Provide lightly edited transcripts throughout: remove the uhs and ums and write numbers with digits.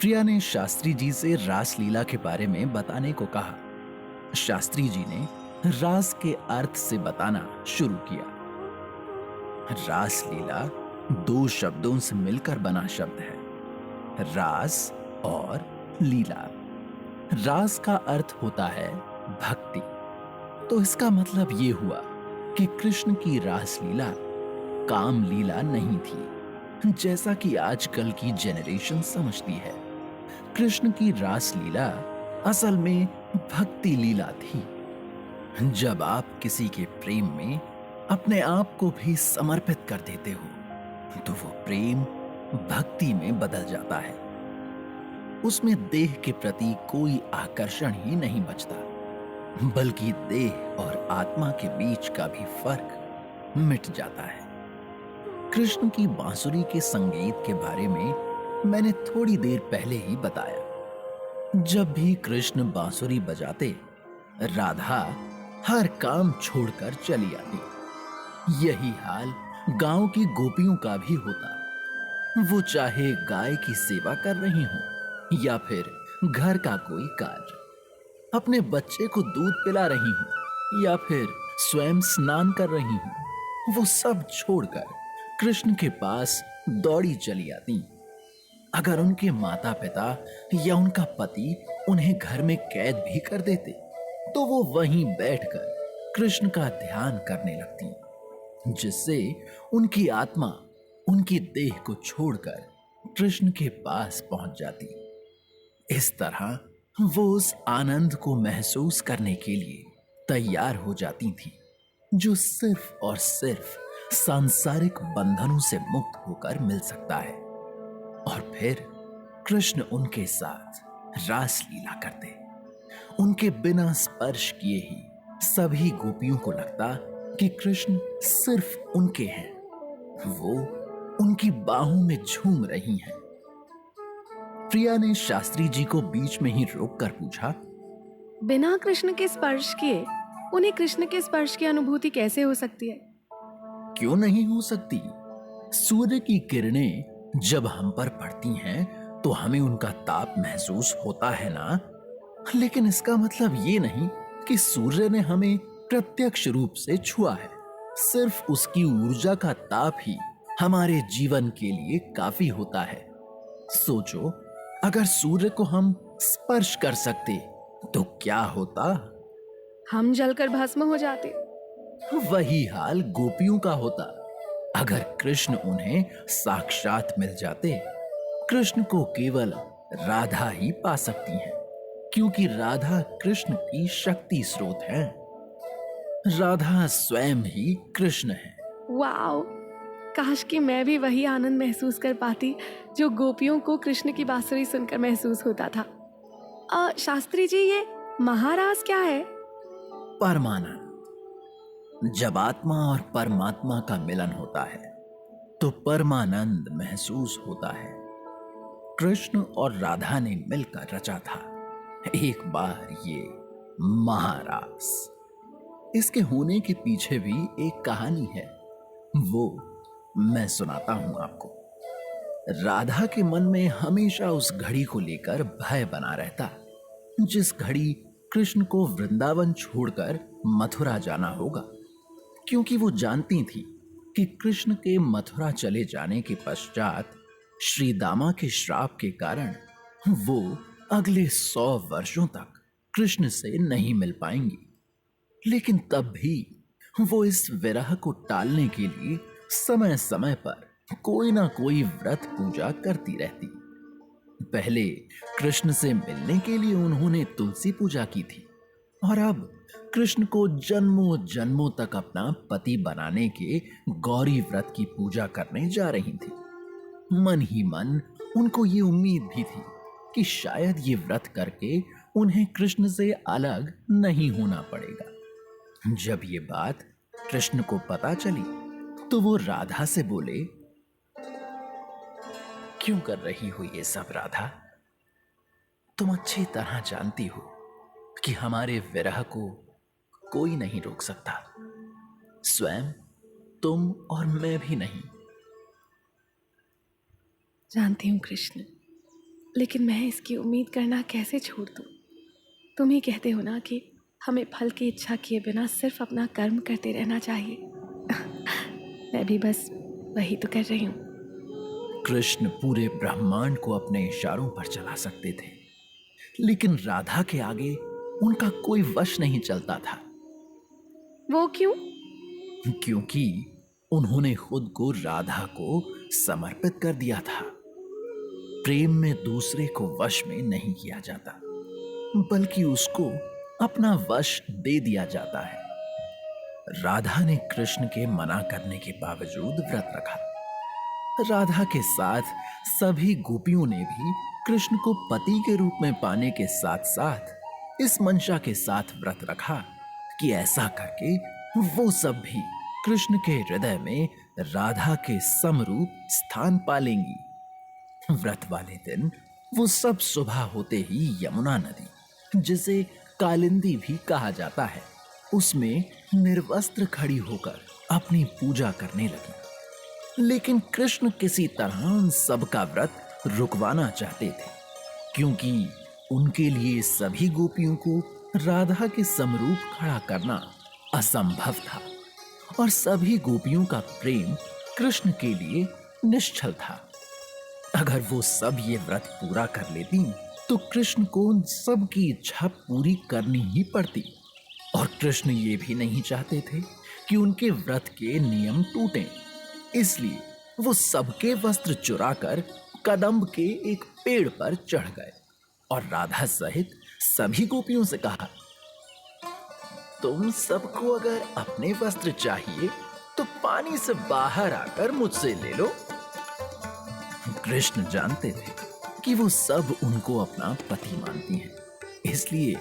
प्रिया ने शास्त्री जी से रासलीला के बारे में बताने को कहा। शास्त्री जी ने रास के अर्थ से बताना शुरू किया। रासलीला दो शब्दों से मिलकर बना शब्द है, रास और लीला। रास का अर्थ होता है भक्ति। तो इसका मतलब ये हुआ कि कृष्ण की रासलीला काम लीला नहीं थी, जैसा कि आजकल की जनरेशन समझती है। कृष्ण की रासलीला असल में भक्ति लीला थी। जब आप किसी के प्रेम में अपने आप को भी समर्पित कर देते हो तो वो प्रेम भक्ति में बदल जाता है। उसमें देह के प्रति कोई आकर्षण ही नहीं बचता, बल्कि देह और आत्मा के बीच का भी फर्क मिट जाता है। कृष्ण की बांसुरी के संगीत के बारे में मैंने थोड़ी देर पहले ही बताया। जब भी कृष्ण बांसुरी बजाते, राधा हर काम छोड़कर चली आती। यही हाल गांव की गोपियों का भी होता। वो चाहे गाय की सेवा कर रही हो या फिर घर का कोई कार्य, अपने बच्चे को दूध पिला रही हूं या फिर स्वयं स्नान कर रही हूं, वो सब छोड़कर कृष्ण के पास दौड़ी चली आती। अगर उनके माता पिता या उनका पति उन्हें घर में कैद भी कर देते तो वो वहीं बैठकर कृष्ण का ध्यान करने लगती, जिससे उनकी आत्मा उनकी देह को छोड़कर कृष्ण के पास पहुंच जाती। इस तरह वो उस आनंद को महसूस करने के लिए तैयार हो जाती थी, जो सिर्फ और सिर्फ सांसारिक बंधनों से मुक्त होकर मिल सकता है। और फिर कृष्ण उनके साथ रास लीला करते। उनके बिना स्पर्श किए ही सभी गोपियों को लगता कि कृष्ण सिर्फ उनके हैं। वो उनकी बाहों में झूम रही हैं। प्रिया ने शास्त्री जी को बीच में ही रोककर पूछा, बिना कृष्ण के स्पर्श किए उन्हें कृष्ण के स्पर्श की अनुभूति कैसे हो सकती है? क्यों नहीं हो सकती? सूर्य की किरणें जब हम पर पड़ती हैं तो हमें उनका ताप महसूस होता है ना। लेकिन इसका मतलब ये नहीं कि सूर्य ने हमें प्रत्यक्ष रूप से छुआ है। सिर्फ उसकी ऊर्जा का ताप ही हमारे जीवन के लिए काफी होता है। सोचो, अगर सूर्य को हम स्पर्श कर सकते तो क्या होता? हम जलकर भस्म हो जाते। वही हाल गोपियों का होता अगर कृष्ण उन्हें साक्षात मिल जाते। कृष्ण को केवल राधा ही पा सकती हैं, क्योंकि राधा कृष्ण की शक्ति स्रोत है। राधा स्वयं ही कृष्ण है। वाओ! काश कि मैं भी वही आनंद महसूस कर पाती जो गोपियों को कृष्ण की बांसुरी सुनकर महसूस होता था। शास्त्री जी, ये महारास क्या है? परमानंद। जब आत्मा और परमात्मा का मिलन होता है तो परमानंद महसूस होता है। कृष्ण और राधा ने मिलकर रचा था एक बार ये महारास। इसके होने के पीछे भी एक कहानी है, वो मैं सुनाता हूं आपको। राधा के मन में हमेशा उस घड़ी को लेकर भय बना रहता, जिस घड़ी कृष्ण को वृंदावन छोड़कर मथुरा जाना होगा, क्योंकि वो जानती थी कि कृष्ण के मथुरा चले जाने के पश्चात श्री दामा के श्राप के कारण वो अगले 100 वर्षों तक कृष्ण से नहीं मिल पाएंगी। लेकिन तब भी वो इस विरह को टालने के लिए समय समय पर कोई ना कोई व्रत पूजा करती रहती। पहले कृष्ण से मिलने के लिए उन्होंने तुलसी पूजा की थी, और अब कृष्ण को जन्मों जन्मों तक अपना पति बनाने के गौरी व्रत की पूजा करने जा रही थी। मन ही मन उनको ये उम्मीद भी थी कि शायद ये व्रत करके उन्हें कृष्ण से अलग नहीं होना पड़ेगा। जब ये बात कृष्ण को पता चली तो वो राधा से बोले, क्यों कर रही हो ये सब राधा? तुम अच्छी तरह जानती हो कि हमारे विरह को कोई नहीं रोक सकता, स्वयं तुम और मैं भी नहीं। जानती हूँ कृष्ण, लेकिन मैं इसकी उम्मीद करना कैसे छोड़ दूँ? तुम ही कहते हो ना कि हमें फल की इच्छा किए बिना सिर्फ अपना कर्म करते रहना चाहिए। मैं भी बस वही तो कर रही हूँ। कृष्ण पूरे ब्रह्मांड को अपने इशारों पर चला सकते थे, लेकिन राधा के आगे उनका कोई वश नहीं चलता था, वो क्यों? क्योंकि उन्होंने खुद को राधा को समर्पित कर दिया था। प्रेम में दूसरे को वश में नहीं किया जाता, बल्कि उसको अपना वश दे दिया जाता है। राधा ने कृष्ण के मना करने के बावजूद व्रत रखा। राधा के साथ सभी गोपियों ने भी कृष्ण को पति के रूप में पाने के साथ साथ इस मंशा के साथ व्रत रखा कि ऐसा करके वो सब भी कृष्ण के हृदय में राधा के समरूप स्थान पालेंगी। व्रत वाले दिन वो सब सुबह होते ही यमुना नदी, जिसे कालिंदी भी कहा जाता है, उसमें निर्वस्त्र खड़ी होकर अपनी पूजा करने लगी। लेकिन कृष्ण किसी तरह उन सबका व्रत रुकवाना चाहते थे, क्योंकि उनके लिए सभी गोपियों को राधा के समरूप खड़ा करना असंभव था और सभी गोपियों का प्रेम कृष्ण के लिए निश्चल था। अगर वो सब ये व्रत पूरा कर लेती तो कृष्ण को उन सब की इच्छा पूरी करनी ही पड़ती, और कृष्ण ये भी नहीं चाहते थे कि उनके व्रत के नियम टूटें। इसलिए वो सबके वस्त्र चुराकर कदम्ब के एक पेड़ पर चढ़ गए और राधा सहित सभी गोपियों से कहा, तुम सबको अगर अपने वस्त्र चाहिए तो पानी से बाहर आकर मुझसे ले लो। कृष्ण जानते थे कि वो सब उनको अपना पति मानती हैं, इसलिए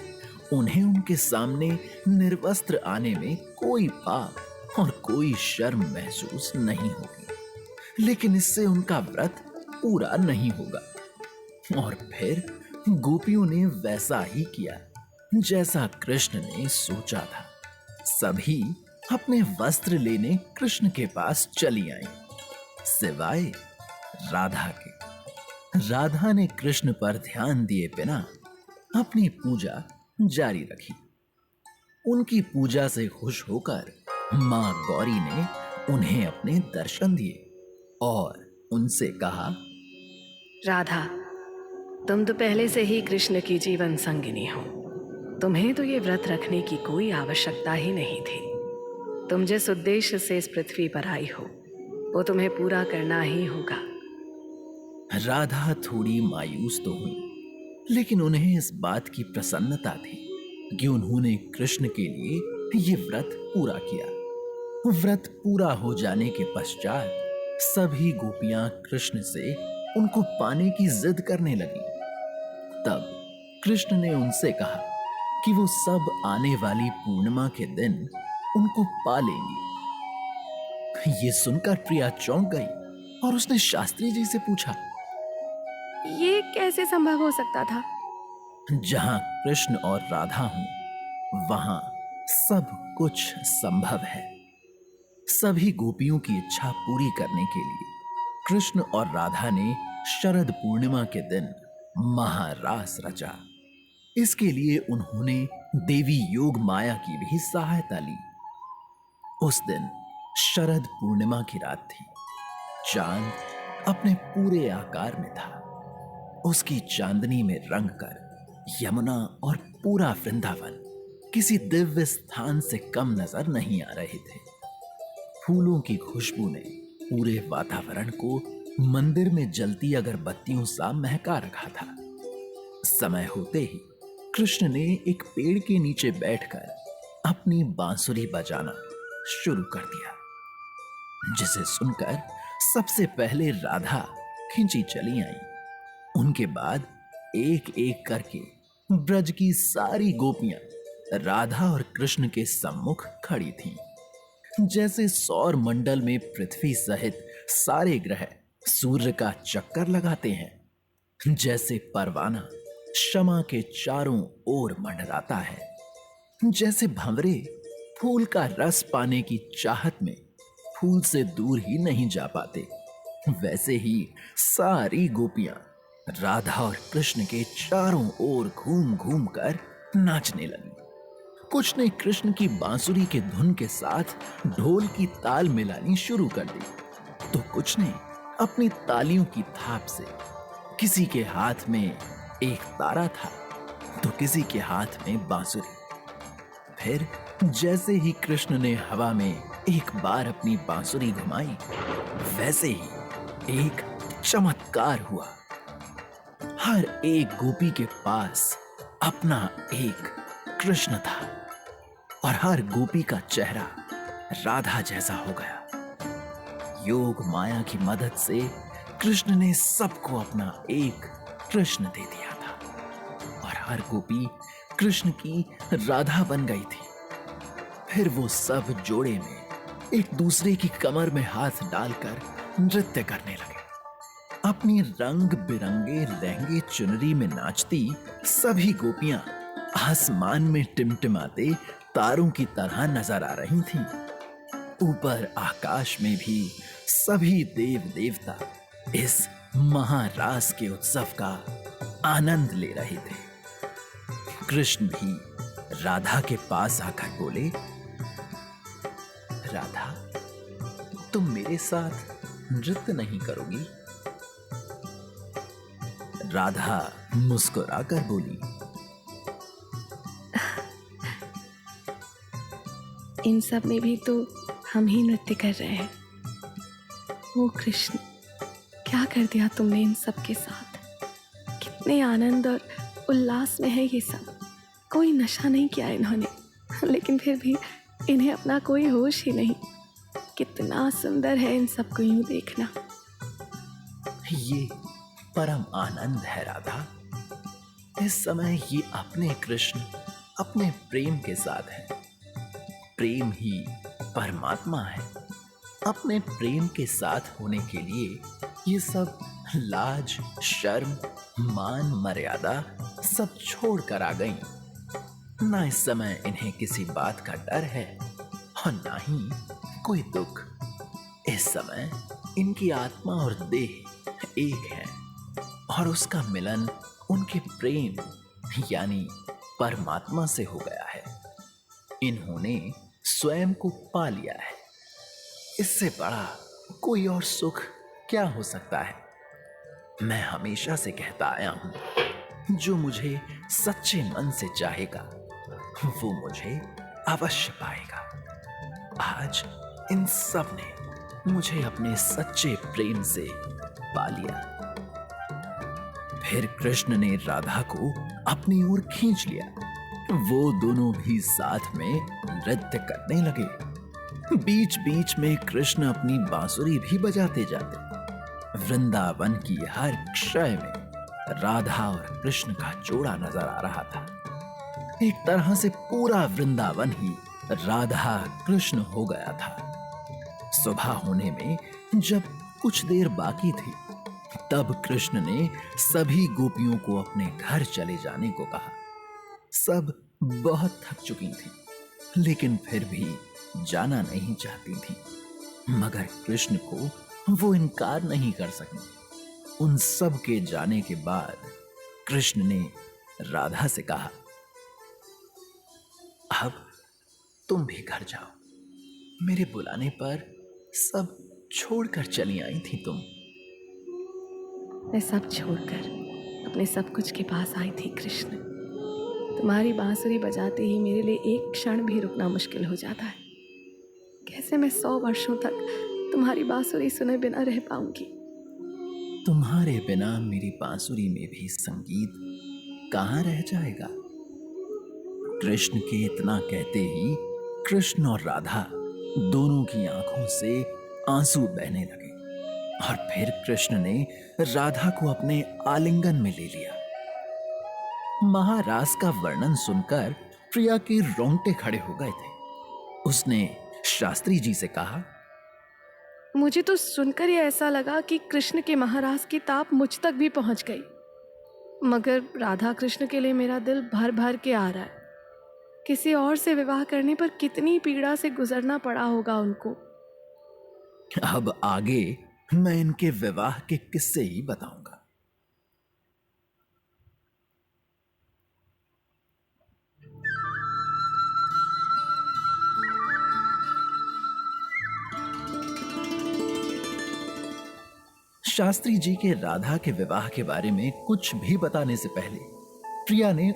उन्हें उनके सामने निर्वस्त्र आने में कोई पाप और कोई शर्म महसूस नहीं होगी। लेकिन इससे उनका व्रत पूरा नहीं होगा। और फिर गोपियों ने वैसा ही किया जैसा कृष्ण ने सोचा था। सभी अपने वस्त्र लेने कृष्ण के पास चली आईं, सिवाय राधा के। राधा ने कृष्ण पर ध्यान दिए बिना अपनी पूजा जारी रखी। उनकी पूजा से खुश होकर मां गौरी ने उन्हें अपने दर्शन दिए और उनसे कहा, राधा, तुम तो पहले से ही कृष्ण की जीवन संगिनी हो। तुम्हें तो ये व्रत रखने की कोई आवश्यकता ही नहीं थी। तुम जिस उद्देश्य से इस पृथ्वी पर आई हो वो तुम्हें पूरा करना ही होगा। राधा थोड़ी मायूस तो हुई, लेकिन उन्हें इस बात की प्रसन्नता थी कि उन्होंने कृष्ण के लिए ये व्रत पूरा किया। व्रत पूरा हो जाने के पश्चात सभी गोपियां कृष्ण से उनको पाने की जिद करने लगी। तब कृष्ण ने उनसे कहा कि वो सब आने वाली पूर्णिमा के दिन उनको पा लेंगी। ये सुनकर प्रिया चौंक गई और उसने शास्त्री जी से पूछा, ये कैसे संभव हो सकता था? जहां कृष्ण और राधा हों, वहां सब कुछ संभव है। सभी गोपियों की इच्छा पूरी करने के लिए कृष्ण और राधा ने शरद पूर्णिमा के दिन महारास रचा। इसके लिए उन्होंने देवी योग माया की भी सहायता ली। उस दिन शरद पूर्णिमा की रात थी। चांद अपने पूरे आकार में था। उसकी चांदनी में रंग कर यमुना और पूरा वृंदावन किसी दिव्य स्थान से कम नजर नहीं आ रहे थे। फूलों की खुशबू ने पूरे वातावरण को मंदिर में जलती अगरबत्तियों सा महका रखा था। समय होते ही कृष्ण ने एक पेड़ के नीचे बैठकर अपनी बांसुरी बजाना शुरू कर दिया, जिसे सुनकर सबसे पहले राधा खिंची चली आई। उनके बाद एक एक करके ब्रज की सारी गोपियां राधा और कृष्ण के सम्मुख खड़ी थीं। जैसे सौर मंडल में पृथ्वी सहित सारे ग्रह सूर्य का चक्कर लगाते हैं, जैसे परवाना शमा के चारों ओर मंडराता है, जैसे भंवरे फूल का रस पाने की चाहत में फूल से दूर ही नहीं जा पाते, वैसे ही सारी गोपियां राधा और कृष्ण के चारों ओर घूम घूम कर नाचने लगी। कुछ ने कृष्ण की बांसुरी के धुन के साथ ढोल की ताल मिलानी शुरू कर दी, तो कुछ ने अपनी तालियों की थाप से, किसी के हाथ में एक तारा था तो किसी के हाथ में बांसुरी। फिर जैसे ही कृष्ण ने हवा में एक बार अपनी बांसुरी घुमाई, वैसे ही एक चमत्कार हुआ। हर एक गोपी के पास अपना एक कृष्ण था और हर गोपी का चेहरा राधा जैसा हो गया। योग माया की मदद से कृष्ण ने सबको अपना एक कृष्ण दे दिया था और हर गोपी कृष्ण की राधा बन गई थी। फिर वो सब जोड़े में एक दूसरे की कमर में हाथ डालकर नृत्य करने लगे। अपनी रंग बिरंगे लहंगे चुनरी में नाचती सभी गोपियां आसमान में टिमटिमाते तारों की तरह नजर आ रही थीं। ऊपर आकाश में भी सभी देव देवता इस महारास के उत्सव का आनंद ले रहे थे। कृष्ण भी राधा के पास आकर बोले, राधा, तुम मेरे साथ नृत्य नहीं करोगी? राधा मुस्कुराकर बोली, इन सब में भी तो हम ही नृत्य कर रहे हैं। ओ कृष्ण, क्या कर दिया तुमने इन सब के साथ? कितने आनंद और उल्लास में है ये सब। कोई नशा नहीं किया इन्होंने, लेकिन फिर भी इन्हें अपना कोई होश ही नहीं। कितना सुंदर है इन सबको यूं देखना। ये परम आनंद है राधा। इस समय ये अपने कृष्ण अपने प्रेम के साथ है। प्रेम ही परमात्मा है। अपने प्रेम के साथ होने के लिए ये सब लाज, शर्म, मान, मर्यादा सब छोड़ कर आ गई। ना इस समय इन्हें किसी बात का डर है और ना ही कोई दुख। इस समय इनकी आत्मा और देह एक है और उसका मिलन उनके प्रेम यानी परमात्मा से हो गया है। इन्होंने स्वयं को पा लिया है। इससे बड़ा कोई और सुख क्या हो सकता है? मैं हमेशा से कहता आया हूं, जो मुझे सच्चे मन से चाहेगा वो मुझे अवश्य पाएगा। आज इन सब ने मुझे अपने सच्चे प्रेम से पा लिया। फिर कृष्ण ने राधा को अपनी ओर खींच लिया। वो दोनों भी साथ में नृत्य करने लगे। बीच बीच में कृष्ण अपनी बांसुरी भी बजाते जाते। वृंदावन की हर क्षय में राधा और कृष्ण का जोड़ा नजर आ रहा था। एक तरह से पूरा वृंदावन ही राधा कृष्ण हो गया था। सुबह होने में जब कुछ देर बाकी थी, तब कृष्ण ने सभी गोपियों को अपने घर चले जाने को कहा। सब बहुत थक चुकी थी, लेकिन फिर भी जाना नहीं चाहती थी। मगर कृष्ण को वो इनकार नहीं कर सकी। उन सब के जाने के बाद कृष्ण ने राधा से कहा, अब तुम भी घर जाओ। मेरे बुलाने पर सब छोड़कर चली आई थी तुम। मैं सब छोड़कर अपने सब कुछ के पास आई थी कृष्ण। तुम्हारी बांसुरी बजाते ही मेरे लिए एक क्षण भी रुकना मुश्किल हो जाता है। कैसे मैं 100 वर्षों तक तुम्हारी बांसुरी सुने बिना रह पाऊंगी? तुम्हारे बिना मेरी बांसुरी में भी संगीत कहाँ रह जाएगा? कृष्ण के इतना कहते ही कृष्ण और राधा दोनों की आंखों से आंसू बहने लगे और फिर कृष्ण ने राधा को अपने आलिंगन में ले लिया। महारास का वर्णन सुनकर प्रिया के रोंगटे खड़े हो गए थे। उसने शास्त्री जी से कहा, मुझे तो सुनकर ही ऐसा लगा कि कृष्ण के महाराज की ताप मुझ तक भी पहुंच गई। मगर राधा कृष्ण के लिए मेरा दिल भर भर के आ रहा है। किसी और से विवाह करने पर कितनी पीड़ा से गुजरना पड़ा होगा उनको। अब आगे मैं इनके विवाह के किस्से ही बताऊंगा। शास्त्री जी के राधा के विवाह के बारे में कुछ भी बताने से पहले प्रिया ने